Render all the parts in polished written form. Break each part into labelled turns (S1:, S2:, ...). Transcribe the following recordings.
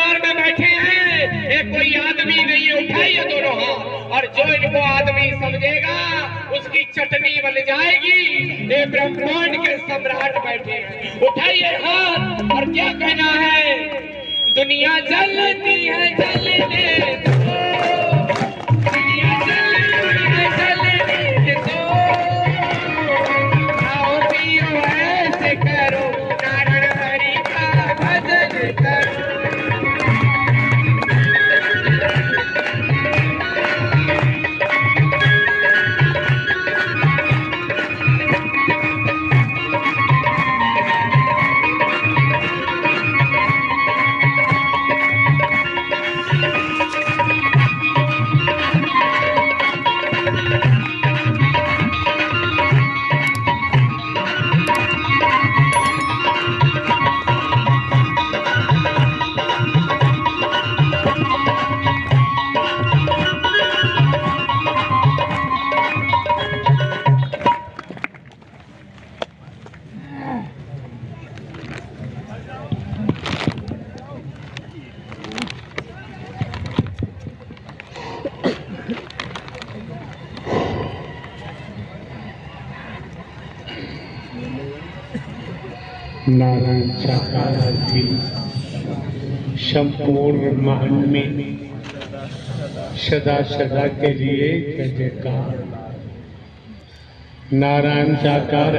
S1: दरबार में बैठे हैं, ये कोई आदमी नहीं है। उठाइए दोनों हाथ, और जो इनको आदमी समझेगा उसकी चटनी बन जाएगी। ये ब्रह्मांड के सम्राट बैठे हैं, उठाइए हाथ। और क्या कहना है? दुनिया जलती है जलने दो, दुनिया जलती है जलने दो, खाओ पियो ऐसे करो, नारायण हरि का भजन करो।
S2: नारायण साकार की संपूर्ण ब्रह्मांड में सदा सदा के लिए जय जयकार। नारायण साकार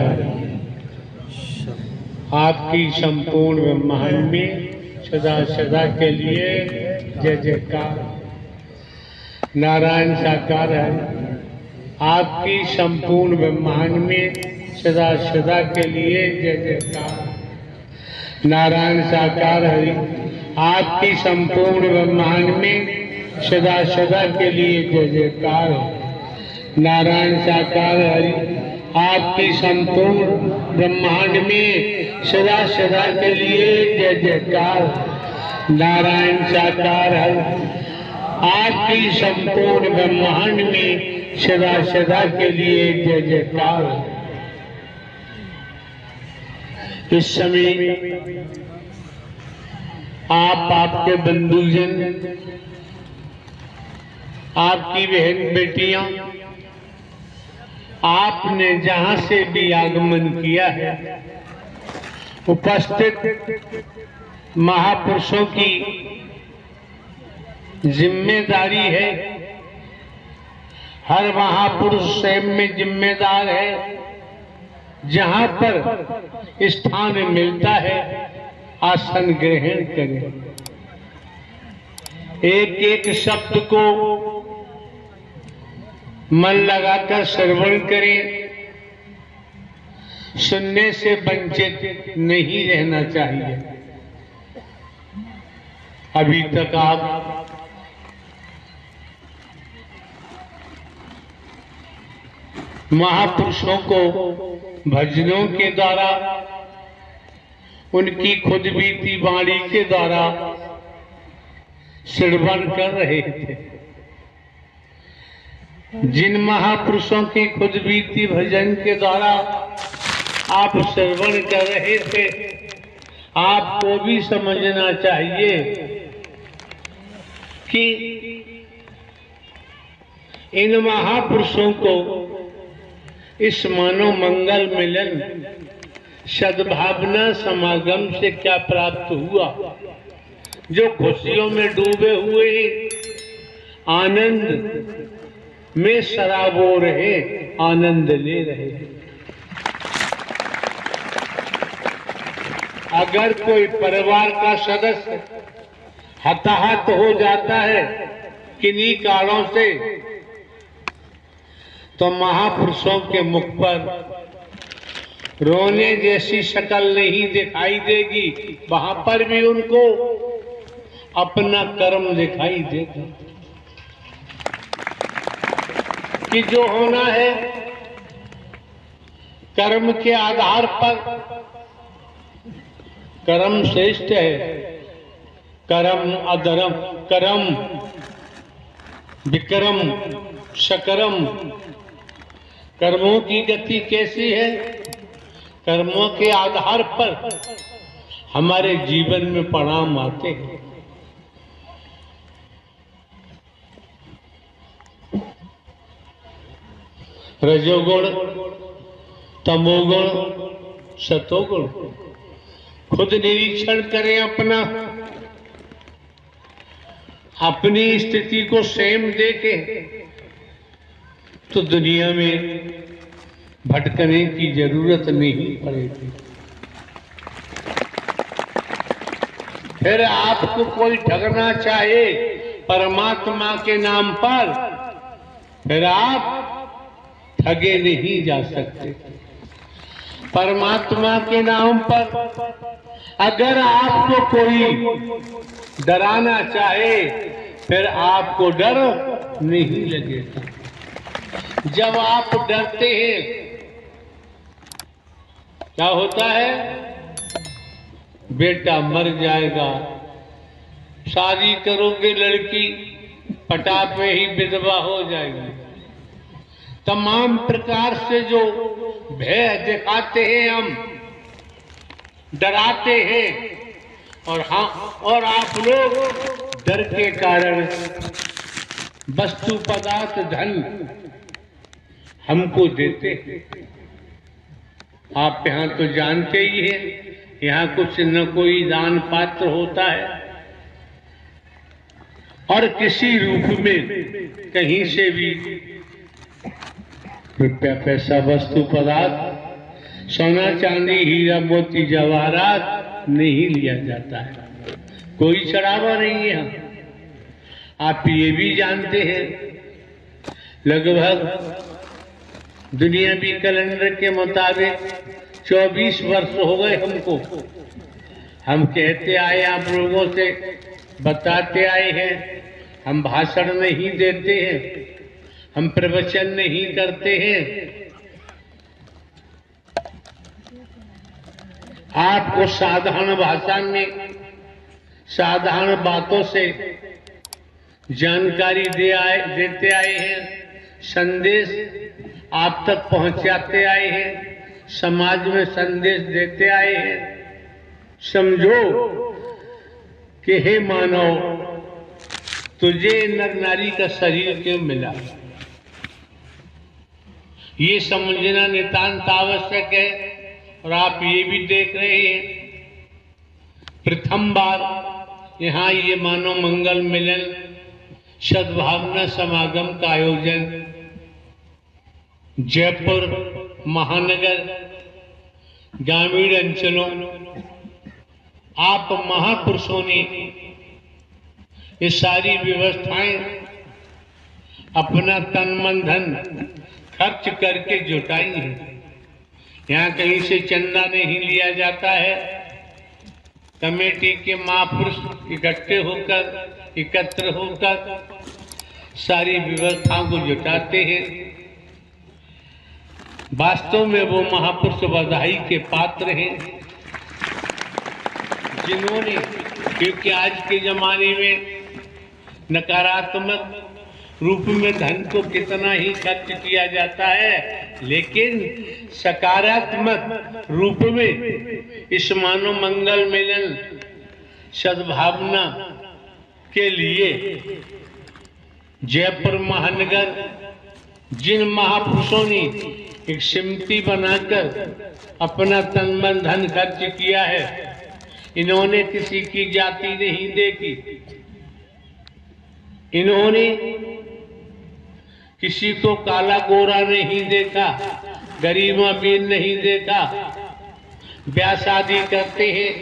S2: आपकी संपूर्ण ब्रह्मांड में सदा सदा के लिए जय जयकार। नारायण साकार आपकी संपूर्ण ब्रह्मांड में सदा सदा के लिए जय जयकार। नारायण साकार हरि आपकी संपूर्ण ब्रह्मांड में सदा सदा के लिए जय जयकार। नारायण साकार हरि आपकी संपूर्ण ब्रह्मांड में सदा सदा के लिए जय जयकार। नारायण साकार हरि आपकी संपूर्ण ब्रह्मांड में सदा सदा के लिए जय जयकार। इस समय आप, आपके बंधुजन, आपकी बहन बेटियां, आपने जहां से भी आगमन किया है, उपस्थित महापुरुषों की जिम्मेदारी है। हर महापुरुष स्वयं में जिम्मेदार है। जहां पर स्थान मिलता है आसन ग्रहण करें। एक एक शब्द को मन लगाकर श्रवण करें। सुनने से वंचित नहीं रहना चाहिए। अभी तक आप महापुरुषों को भजनों के द्वारा, उनकी खुद बीती वाणी के द्वारा श्रवण कर रहे थे। जिन महापुरुषों की खुद बीती भजन के द्वारा आप श्रवण कर रहे थे, आपको भी समझना चाहिए कि इन महापुरुषों को इस मानव मंगल मिलन सद्भावना समागम से क्या प्राप्त हुआ। जो खुशियों में डूबे हुए आनंद में सराबोर रहे, आनंद ले रहे। अगर कोई परिवार का सदस्य हताहत हो जाता है किन्हीं कारणों से, तो महापुरुषों के मुख पर रोने जैसी शक्ल नहीं दिखाई देगी, वहां पर भी उनको अपना कर्म दिखाई देगा कि जो होना है कर्म के आधार पर। कर्म श्रेष्ठ है, कर्म अधर्म, कर्म विक्रम शकरम। कर्मों की गति कैसी है? कर्मों के आधार पर हमारे जीवन में परिणाम आते हैं। रजोगुण, तमोगुण, सतोगुण। खुद निरीक्षण करें अपना, अपनी स्थिति को स्वयं देखें तो दुनिया में भटकने की जरूरत नहीं पड़ेगी। फिर आपको कोई ठगना चाहे परमात्मा के नाम पर, फिर आप ठगे नहीं जा सकते। परमात्मा के नाम पर अगर आपको कोई डराना चाहे, फिर आपको डर नहीं लगेगा। जब आप डरते हैं क्या होता है? बेटा मर जाएगा, शादी करोगे लड़की पटाप में ही विधवा हो जाएगी। तमाम प्रकार से जो भय दिखाते हैं हम, डराते हैं, और आप लोग डर के कारण वस्तु पदार्थ धन हमको देते हैं। आप यहाँ तो जानते ही हैं, यहाँ कुछ न कोई दान पात्र होता है और किसी रूप में कहीं से भी रुपया पैसा वस्तु पदार्थ सोना चांदी हीरा मोती जवाहरात नहीं लिया जाता है। कोई चढ़ावा नहीं है। आप ये भी जानते हैं, लगभग दुनियावी कैलेंडर के मुताबिक 24 वर्ष हो गए हमको। हम कहते आए, आप लोगों से बताते आए हैं, हम भाषण नहीं देते हैं, हम प्रवचन नहीं करते हैं। आपको साधारण भाषा में साधारण बातों से जानकारी देते आए हैं, संदेश आप तक पहुंचाते आए हैं, समाज में संदेश देते आए हैं। समझो कि हे मानव, तुझे नर नारी का शरीर क्यों मिला, ये समझना नितांत आवश्यक है। और आप ये भी देख रहे हैं, प्रथम बार यहाँ ये मानव मंगल मिलन सद्भावना समागम का आयोजन जयपुर महानगर ग्रामीण अंचलों आप महापुरुषों ने ये सारी व्यवस्थाएं अपना तन मन धन खर्च करके जुटाई हैं। यहाँ कहीं से चंदा नहीं लिया जाता है। कमेटी के महापुरुष एकत्र होकर सारी व्यवस्थाओं को जुटाते हैं। वास्तव में वो महापुरुष बधाई के पात्र हैं, जिन्होंने, क्योंकि आज के जमाने में नकारात्मक रूप में धन को कितना ही खर्च किया जाता है, लेकिन सकारात्मक रूप में इस मानव मंगल मिलन सद्भावना के लिए जयपुर महानगर जिन महापुरुषों ने एक समिति बनाकर अपना तन मन धन खर्च किया है, इन्होंने किसी की जाति नहीं देखी, इन्होंने किसी को काला गोरा नहीं देखा, गरीब अमीर नहीं देखा। ब्याह शादी करते हैं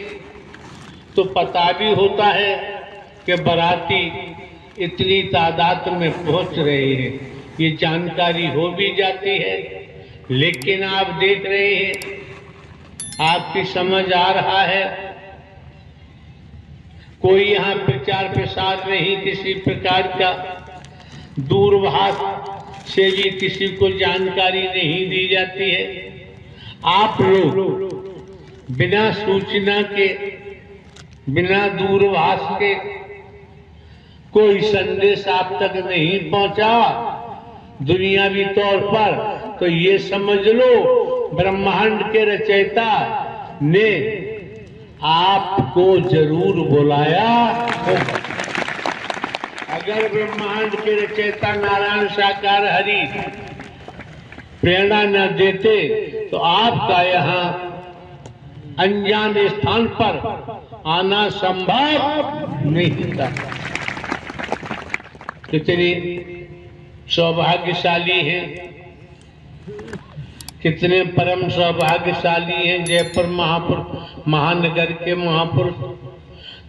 S2: तो पता भी होता है कि बाराती इतनी तादाद में पहुंच रहे हैं, ये जानकारी हो भी जाती है। लेकिन आप देख रहे हैं, आपकी समझ आ रहा है, कोई यहाँ प्रचार प्रसार नहीं, किसी प्रकार का दूरभाष से भी किसी को जानकारी नहीं दी जाती है। आप लोग बिना सूचना के, बिना दूरभाष के कोई संदेश आप तक नहीं पहुंचा दुनियावी तौर पर, तो ये समझ लो ब्रह्मांड के रचयिता ने आपको जरूर बुलाया होगा। अगर ब्रह्मांड के रचयिता नारायण साकार हरि प्रेरणा न देते तो आपका यहाँ अनजान स्थान पर आना संभव नहीं था। कितने सौभाग्यशाली हैं, कितने परम सौभाग्यशाली हैं जयपुर महानगर के महापुरुष,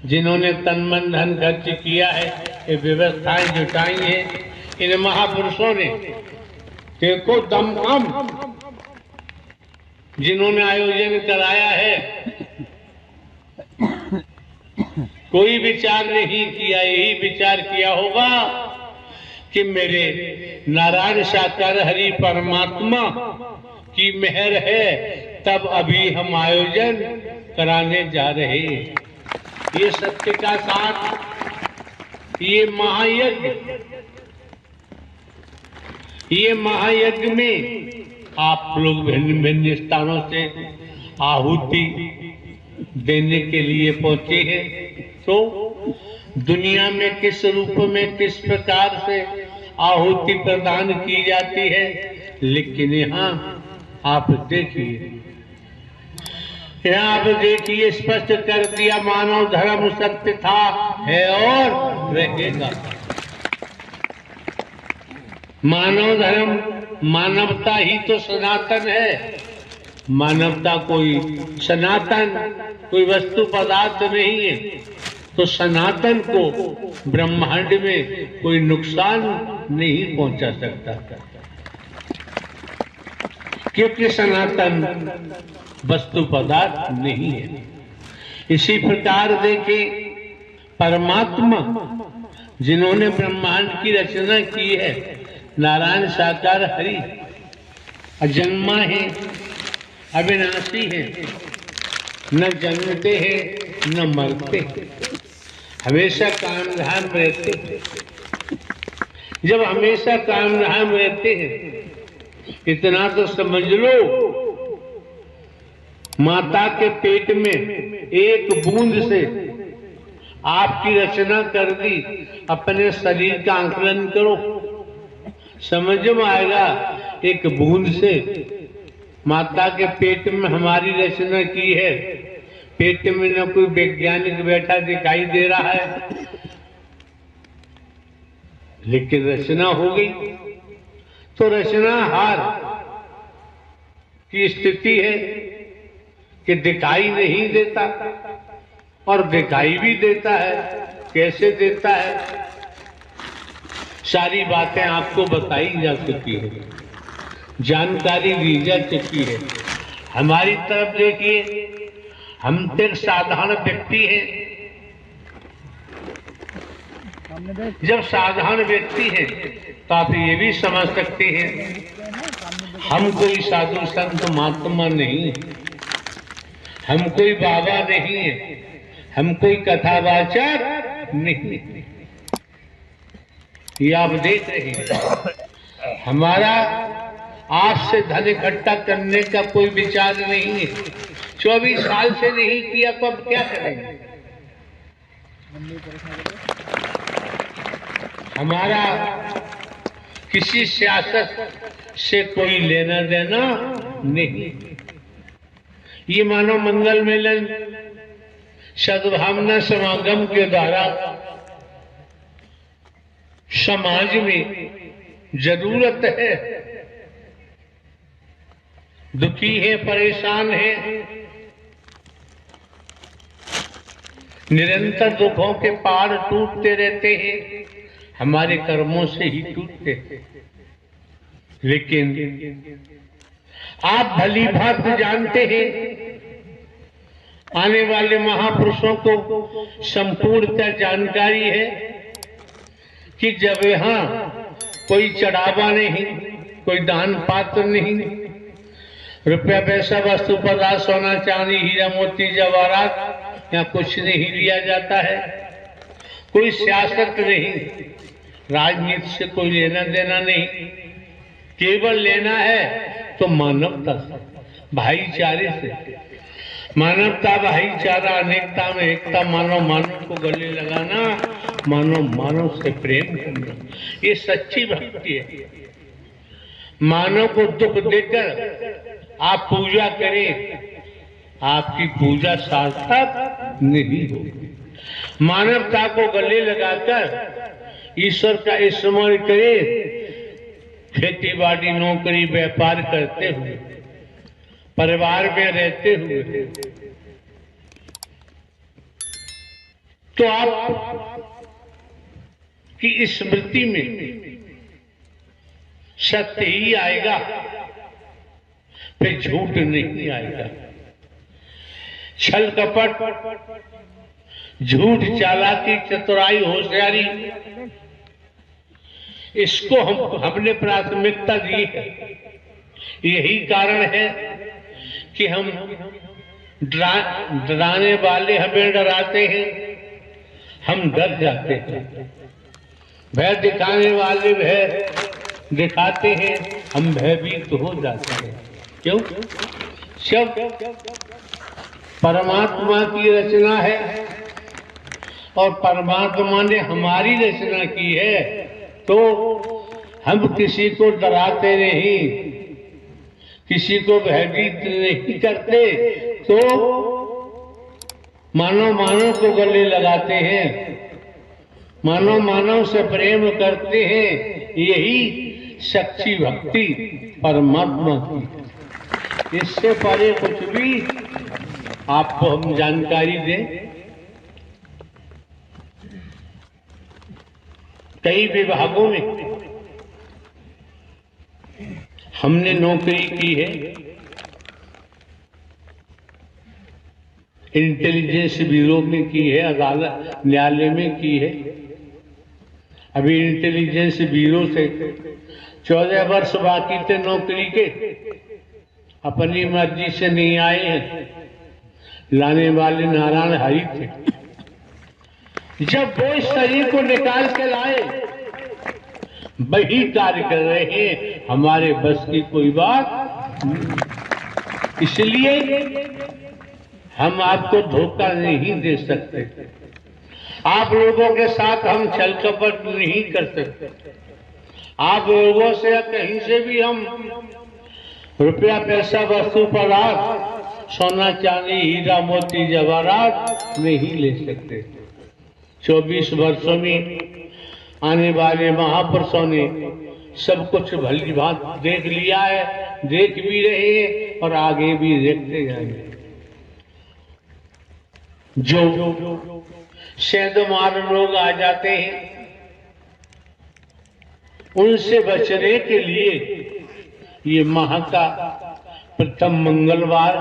S2: जिन्होंने तन मन धन खर्च किया है, ये व्यवस्थाएं जुटाई हैं। इन महापुरुषों ने देखो दमखम जिन्होंने आयोजन कराया है, कोई विचार नहीं किया, यही विचार किया होगा कि मेरे नारायण साकार हरि परमात्मा की मेहर है, तब अभी हम आयोजन कराने जा रहे हैं। ये सत्य का साथ, ये महायज्ञ में आप लोग भिन्न भिन्न स्थानों से आहुति देने के लिए पहुंचे हैं। तो दुनिया में किस रूप में किस प्रकार से आहुति प्रदान की जाती है, लेकिन यहाँ आप देखिए, यहाँ आप देखिए स्पष्ट कर दिया, मानव धर्म सत्य था, है और रहेगा। मानव धर्म, मानवता ही तो सनातन है। मानवता कोई सनातन, कोई वस्तु पदार्थ नहीं है। तो सनातन को ब्रह्मांड में कोई नुकसान नहीं पहुंचा सकता, क्योंकि सनातन वस्तु पदार्थ नहीं है। इसी प्रकार देखे परमात्मा जिन्होंने ब्रह्मांड की रचना की है, नारायण साकार हरि अजन्मा है, अविनाशी है, न जन्मते हैं न मरते, हमेशा कायम धाम रहते हैं। जब हमेशा कायम धाम रहते हैं, इतना तो समझ लो, माता के पेट में एक बूंद से आपकी रचना कर दी। अपने शरीर का आंकलन करो, समझ में आएगा। एक बूंद से माता के पेट में हमारी रचना की है। पेट में न कोई वैज्ञानिक बैठा दिखाई दे रहा है, लेकिन रचना हो गई। तो रचना हार की स्थिति है कि दिखाई नहीं देता और दिखाई भी देता है। कैसे देता है, सारी बातें आपको बताई जा चुकी है, जानकारी दी जा चुकी है। हमारी तरफ देखिए, हम तो एक साधारण व्यक्ति हैं। जब साधारण व्यक्ति हैं तो आप ये भी समझ सकते हैं, हम कोई साधु संत महात्मा नहीं है, हम कोई बाबा नहीं है, हम कोई कथावाचक नहीं। ये आप देख रहे हैं, हमारा आज से धन इकट्ठा करने का कोई विचार नहीं है। 24 साल से नहीं किया तो अब क्या करेंगे। हमारा किसी सियासत से कोई लेना देना नहीं। ये मानव मंगल मेलन सद्भावना समागम के द्वारा समाज में जरूरत है, दुखी है, परेशान है, निरंतर दुखों के पहाड़ टूटते रहते हैं, हमारे कर्मों से ही टूटते हैं। लेकिन आप भली भांति जानते हैं, आने वाले महापुरुषों को संपूर्णतः जानकारी है कि जब यहाँ कोई चढ़ावा नहीं, कोई दान पात्र नहीं, रुपया पैसा वस्तु पदार्थ सोना चांदी हीरा मोती जवाहरात यहाँ कुछ नहीं लिया जाता है। कोई सियासत नहीं, राजनीति से कोई लेना देना नहीं, केवल लेना है तो मानवता से, भाईचारे से। मानवता, भाईचारा, अनेकता में एकता, मानव मानव को गले लगाना, मानव मानव से प्रेम करना, ये सच्ची भक्ति है। मानव को दुख देकर आप पूजा करें, आपकी पूजा सार्थक नहीं होगी। मानवता को गले लगाकर ईश्वर का स्मरण करें, खेती बाड़ी नौकरी व्यापार करते हुए, परिवार में रहते हुए, तो आप की स्मृति में सत्य ही आएगा, फिर झूठ नहीं आएगा। छल कपट, झूठ, चालाकी, चतुराई, होशियारी, इसको हमने प्राथमिकता दी है। यही कारण है कि हम डराने वाले हमें डराते हैं, हम डर जाते हैं। भय दिखाने वाले भय दिखाते हैं, हम भयभीत हो जाते हैं। क्यों? सब परमात्मा की रचना है और परमात्मा ने हमारी रचना की है, तो हम किसी को डराते नहीं, किसी को भयभीत नहीं करते, तो मानव को गले लगाते हैं, मानव से प्रेम करते हैं। यही सच्ची भक्ति परमात्मा की। इससे परे कुछ भी आपको हम जानकारी दें। कई विभागों में हमने नौकरी की है, इंटेलिजेंस ब्यूरो में की है, अदालत न्यायालय में की है। अभी इंटेलिजेंस ब्यूरो से 14 वर्ष बाकी थे नौकरी के, अपनी मर्जी से नहीं आए हैं, लाने वाले नारायण हरि थे। जब वो इस शरीर को निकाल के लाए, वही कार्य कर रहे हैं, हमारे बस की कोई बात नहीं। इसलिए हम आपको धोखा नहीं दे सकते, आप लोगों के साथ हम छल कपट नहीं कर सकते। आप लोगों से या कहीं से भी हम रुपया पैसा वस्तु पदार्थ सोना चांदी हीरा मोती जवाहरात नहीं ले सकते। 24 वर्षों में आने वाले महापुरुषों ने सब कुछ भली भांत देख लिया है, देख भी रहे हैं और आगे भी देखते जाएंगे। जो सेंधमार लोग आ जाते हैं, उनसे बचने के लिए ये माह का प्रथम मंगलवार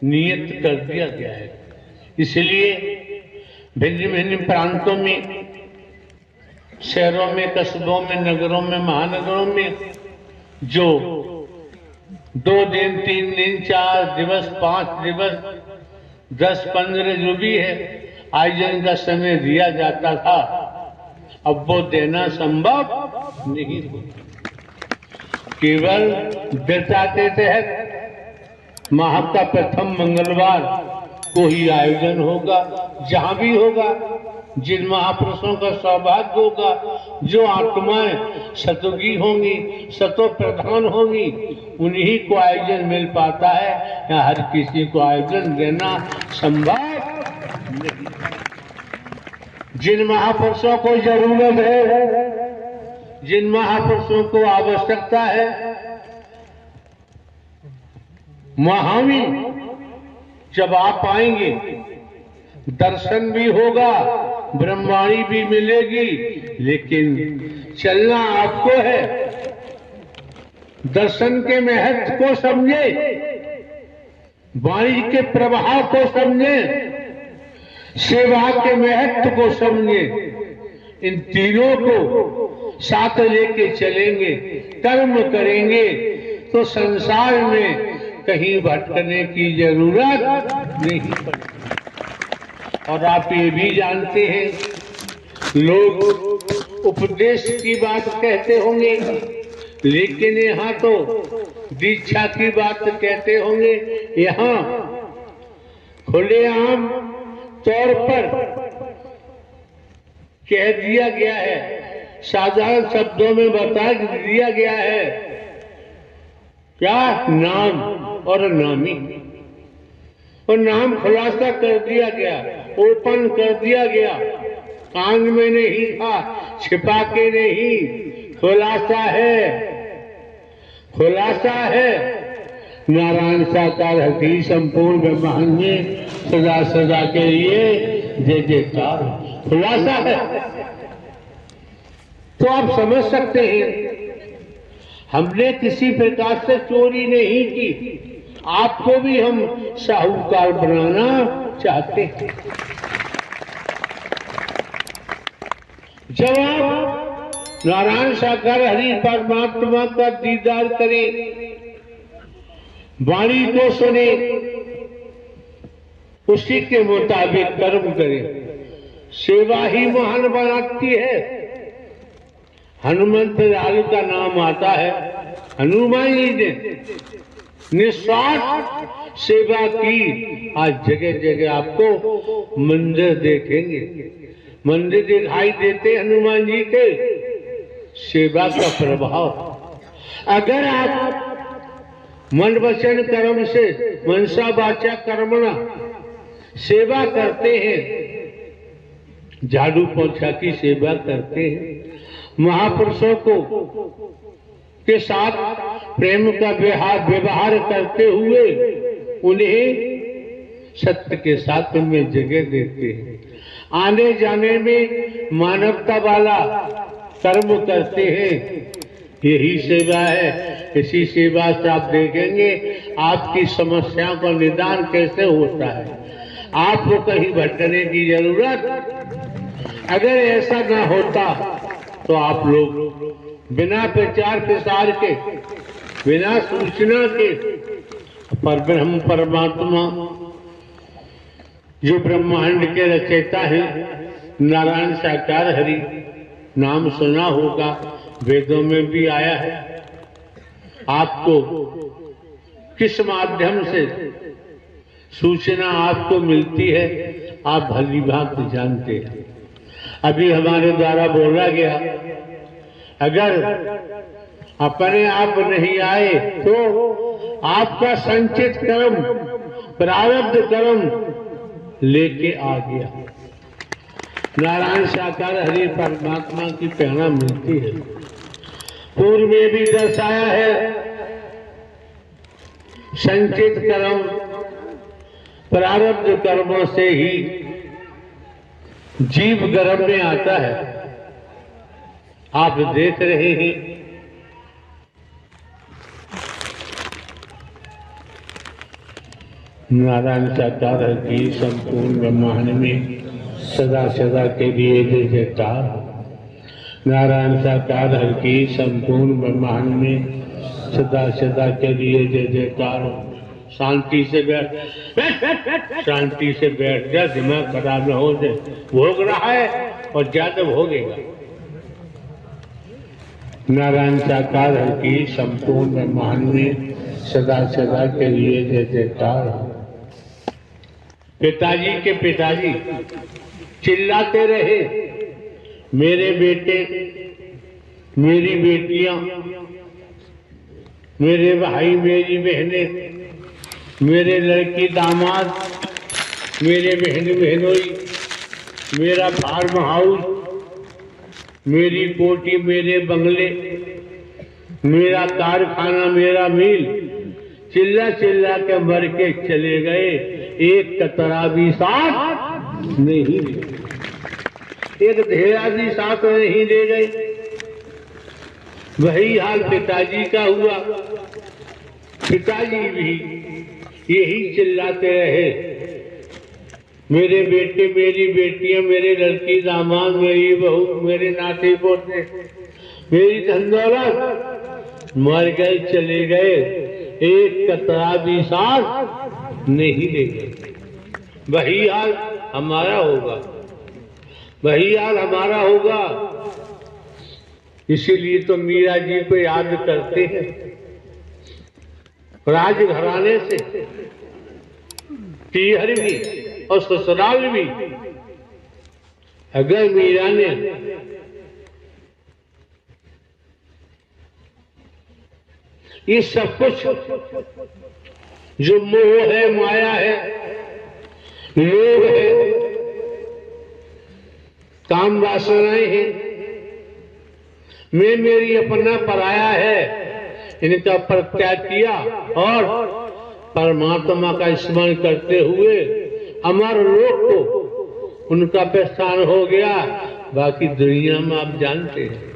S2: नियत कर दिया गया है। इसलिए भिन्न भिन्न प्रांतों में, शहरों में, कस्बों में, नगरों में, महानगरों में जो 2 दिन 3 दिन 4 दिवस 5 दिवस 10-15 जो भी है आयोजन का समय दिया जाता था, अब वो देना संभव नहीं होता। केवल दृढ़ता के तहत माह का प्रथम मंगलवार को ही आयोजन होगा। जहां भी होगा, जिन महापुरुषों का सौभाग्य होगा, जो आत्माएं सतुगी होंगी, सतो प्रधान होंगी, उन्हीं को आयोजन मिल पाता है, या हर किसी को आयोजन देना संभव नहीं। जिन महापुरुषों को जरूरत है, जिन महापुरुषों को आवश्यकता है, वहां भी जब आप आएंगे दर्शन भी होगा, ब्रह्मवाणी भी मिलेगी, लेकिन चलना आपको है। दर्शन के महत्व को समझे, वाणी के प्रभाव को समझे, सेवा के महत्व को समझे। इन तीनों को साथ लेके चलेंगे, कर्म करेंगे, तो संसार में कहीं भटकने की जरूरत नहीं पड़ेगी। और आप ये भी जानते हैं, लोग उपदेश की बात कहते होंगे, लेकिन यहाँ तो दीक्षा की बात कहते होंगे। यहाँ खुलेआम तौर पर कह दिया गया है, साधारण शब्दों में बता दिया गया है। क्या? नाम और नामी। और नाम खुलासा कर दिया गया, ओपन कर दिया गया, कान में नहीं था, छिपा के नहीं, खुलासा है, खुलासा है। नारायण साकार हकी संपूर्ण ब्रह्मांड में सदा सदा के लिए जय जयकार, खुलासा है। तो आप समझ सकते हैं हमने किसी प्रकार से चोरी नहीं की, आपको भी हम साहूकार बनाना चाहते हैं। जब आप नारायण साकार हरि परमात्मा का दीदार करें, वाणी को सुने, उसी के मुताबिक कर्म करें, सेवा ही महान बनाती है। हनुमंत लाल का नाम आता है, हनुमान जी ने निस्वार्थ सेवा की। आज जगह जगह आपको मंदिर देखेंगे, मंदिर दिखाई देते हनुमान जी के, सेवा का प्रभाव। अगर आप मन वचन कर्म से, मनसा वाचा कर्मणा सेवा करते हैं, झाड़ू पोछा की सेवा करते हैं, महापुरुषों को के साथ प्रेम का व्यवहार करते हुए उन्हें सत्य के साथ में जगह देते हैं, आने जाने में मानवता वाला कर्म करते हैं, यही सेवा है। इसी सेवा से आप देखेंगे आपकी समस्याओं का निदान कैसे होता है। आपको कहीं भटकने की जरूरत, अगर ऐसा ना होता तो आप लोग बिना प्रचार प्रसार के, बिना सूचना के, पर ब्रह्म परमात्मा जो ब्रह्मांड के रचयिता है नारायण साकार हरि, नाम सुना होगा, वेदों में भी आया है। आपको किस माध्यम से सूचना आपको मिलती है आप भली भांति जानते हैं। अभी हमारे द्वारा बोला गया, अगर अपने आप नहीं आए तो आपका संचित कर्म, प्रारब्ध कर्म लेके आ गया। नारायण साकार हरि परमात्मा की प्रेरणा मिलती है। पूर्व में भी दर्शाया है, संचित कर्म प्रारब्ध कर्मों से ही जीव गर्भ में आता है। आप देख रहे हैं नारायण साकार की संपूर्ण ब्रह्मांड में सदा सदा के लिए जय जयकार। नारायण साकार की संपूर्ण ब्रह्मांड में सदा सदा के लिए जय जयकार। शांति से बैठ, शांति से बैठ जा, दिमाग खराब न हो जाए। भोग रहा है और ज्यादा भोगेगा। नारायण साकार की संपूर्ण ब्रह्मांड में सदा सदा के लिए जय जयकार। पिताजी के पिताजी चिल्लाते रहे, मेरे बेटे, मेरी बेटियां, मेरे भाई, मेरी बहनें, मेरे लड़की दामाद, मेरे बहन बहनोई, मेरा फार्म हाउस, मेरी कोठी, मेरे बंगले, मेरा कारखाना, मेरा मिल, चिल्ला चिल्ला के मर के चले गए। एक कतरा भी साथ नहीं ले, एक धेरा भी साथ नहीं ले गए। वही हाल पिताजी का हुआ। पिताजी भी यही चिल्लाते रहे, मेरे बेटे, मेरी बेटियां, मेरे लड़की दामाद, मेरी बहू, मेरे नाते पोते, मेरी धन दौलत मर गए, चले गए, एक कतरा भी साथ नहीं ले गए। वही हाल हमारा होगा, वही हाल हमारा होगा। इसीलिए तो मीरा जी को याद करते हैं। राजघराने से पीहर भी और ससुराल भी, अगर मीरा ने ये सब कुछ जो मोह है, माया है, लोभ है, काम वासनाएं हैं, मैं मेरी अपना पराया है, इनका परित्याग किया और परमात्मा का स्मरण करते हुए अमर लोक को उनका प्रस्थान हो गया। बाकी दुनिया में आप जानते हैं